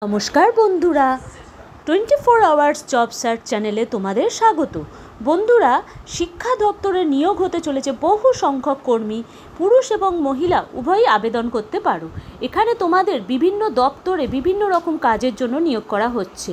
নমস্কার বন্ধুরা, 24 hours job search চ্যানেলে তোমাদের স্বাগত। বন্ধুরা, শিক্ষা দপ্তরে নিয়োগ হতে চলেছে বহু সংখ্যক কর্মী, পুরুষ এবং মহিলা উভয়ই আবেদন করতে পারো। এখানে তোমাদের বিভিন্ন দপ্তরে বিভিন্ন রকম কাজের জন্য নিয়োগ করা হচ্ছে।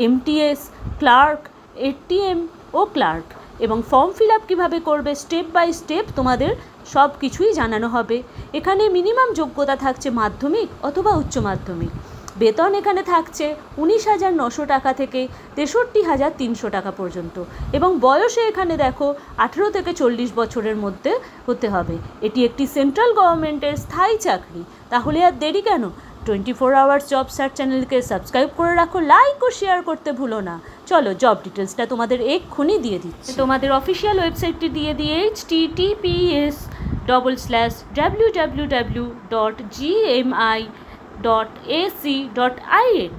এমটিএস, ক্লার্ক, এটিএম ও ক্লার্ক, এবং ফর্ম ফিল আপ কীভাবে করবে স্টেপ বাই স্টেপ তোমাদের সব কিছুই জানানো হবে। এখানে মিনিমাম যোগ্যতা থাকছে মাধ্যমিক অথবা উচ্চ মাধ্যমিক। বেতন এখানে থাকছে 19,900 টাকা থেকে 63,300 টাকা পর্যন্ত, এবং বয়সে এখানে দেখো 18 থেকে 40 বছরের মধ্যে হতে হবে। এটি একটি সেন্ট্রাল গভর্নমেন্টের স্থায়ী চাকরি। তাহলে আর দেরি কেন? 24 আওয়ার্স জব সার্চ চ্যানেলকে সাবস্ক্রাইব করে রাখো, লাইক ও শেয়ার করতে ভুলো না। চলো জব ডিটেলসটা তোমাদের এক্ষুনি দিয়ে দিচ্ছি। তোমাদের অফিসিয়াল ওয়েবসাইটটি দিয়ে দিয়ে https://www.gmi.ac.in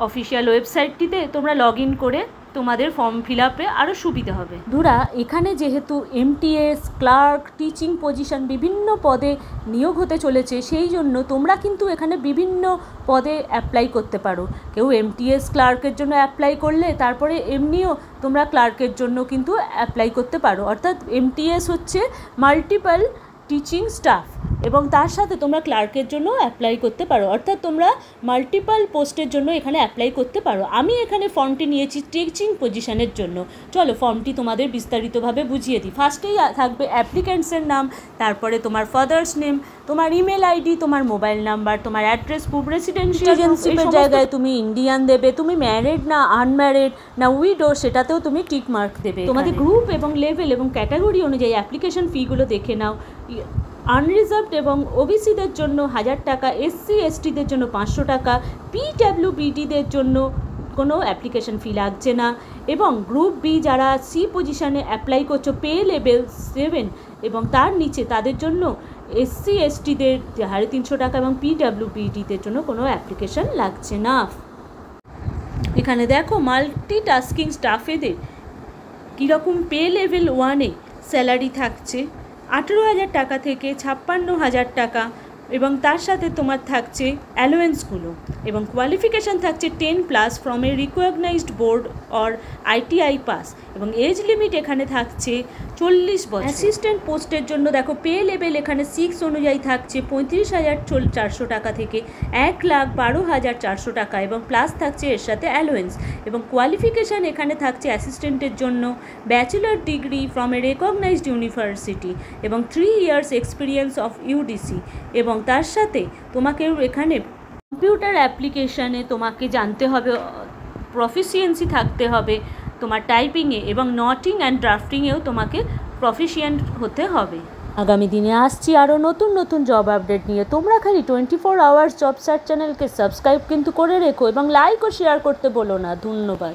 অফিসিয়াল ওয়েবসাইটটিতে তোমরা লগ ইন করে তোমাদের ফর্ম ফিল আপে আরও সুবিধা হবে। বন্ধুরা, এখানে যেহেতু এমটিএস, ক্লার্ক, টিচিং পজিশন বিভিন্ন পদে নিয়োগ হতে চলেছে, সেই জন্য তোমরা কিন্তু এখানে বিভিন্ন পদে অ্যাপ্লাই করতে পারো। কেউ এমটিএস ক্লার্কের জন্য অ্যাপ্লাই করলে তারপরে এমনিও তোমরা ক্লার্কের জন্য কিন্তু অ্যাপ্লাই করতে পারো। অর্থাৎ এমটিএস হচ্ছে মাল্টিপল টিচিং স্টাফ, এবং তার সাথে তোমরা ক্লার্কের জন্য অ্যাপ্লাই করতে পারো। অর্থাৎ তোমরা মাল্টিপল পোস্টের জন্য এখানে অ্যাপ্লাই করতে পারো। আমি এখানে ফর্মটি নিয়েছি টিচিং পজিশনের জন্য। চলো ফর্মটি তোমাদের বিস্তারিতভাবে বুঝিয়ে দিই। ফার্স্টেই থাকবে অ্যাপ্লিক্যান্টসের নাম, তারপরে তোমার ফাদার্স নেম, তোমার ইমেল আইডি, তোমার মোবাইল নাম্বার, তোমার অ্যাড্রেস, প্রুফ, রেসিডেন্সিপের জায়গায় তুমি ইন্ডিয়ান দেবে, তুমি ম্যারিড না আনম্যারিড না উইডো সেটাতেও তুমি টিক মার্ক দেবে। তোমাদের গ্রুপ এবং লেভেল এবং ক্যাটাগরি অনুযায়ী অ্যাপ্লিকেশন ফিগুলো দেখে নাও। আনরিজার্ভড এবং ওবিসিদের জন্য 1000 টাকা, এসসি এসটিদের জন্য 500 টাকা, পিডব্লিউবিডিদের জন্য কোনো অ্যাপ্লিকেশন ফি লাগছে না, এবং গ্রুপ বি যারা সি পজিশানে অ্যাপ্লাই করছো পে লেভেল 7 এবং তার নিচে তাদের জন্য এসসি এসটিদের 350 টাকা এবং পিডব্লিউবিডিদের জন্য কোনো অ্যাপ্লিকেশন লাগছে না। এখানে দেখো মাল্টিটাস্কিং স্টাফেদের কীরকম পে লেভেল 1-এ স্যালারি থাকছে 18,000 টাকা থেকে 56,000 টাকা, এবং তার সাথে তোমার থাকছে অ্যালোয়েন্সগুলো, এবং কোয়ালিফিকেশান থাকছে 10+ from a recognised board or ITI pass, এবং এজ লিমিট এখানে থাকছে 40 বছর। অ্যাসিস্ট্যান্ট পোস্টের জন্য দেখো পে লেভেল এখানে 6 অনুযায়ী থাকছে 35,400 টাকা থেকে 1,12,400 টাকা, এবং প্লাস থাকছে এর সাথে অ্যালোয়েন্স, এবং কোয়ালিফিকেশান এখানে থাকছে অ্যাসিস্ট্যান্টের জন্য bachelor degree from a recognized university এবং 3 ইয়ার্স এক্সপিরিয়েন্স অফ UDC, এবং তার সাথে তোমাকে এখানে কম্পিউটার অ্যাপ্লিকেশানে তোমাকে জানতে হবে, প্রফিসিয়েন্সি থাকতে হবে তোমার টাইপিংয়ে, এবং নোটিং অ্যান্ড ড্রাফটিংয়েও তোমাকে প্রফিসিয়েন্ট হতে হবে। আগামী দিনে আসছি আরও নতুন নতুন জব আপডেট নিয়ে। তোমরা খালি 24 আওয়ার্স জব সার্চ চ্যানেলকে সাবস্ক্রাইব কিন্তু করে রেখো, এবং লাইক ও শেয়ার করতে বলো না। ধন্যবাদ।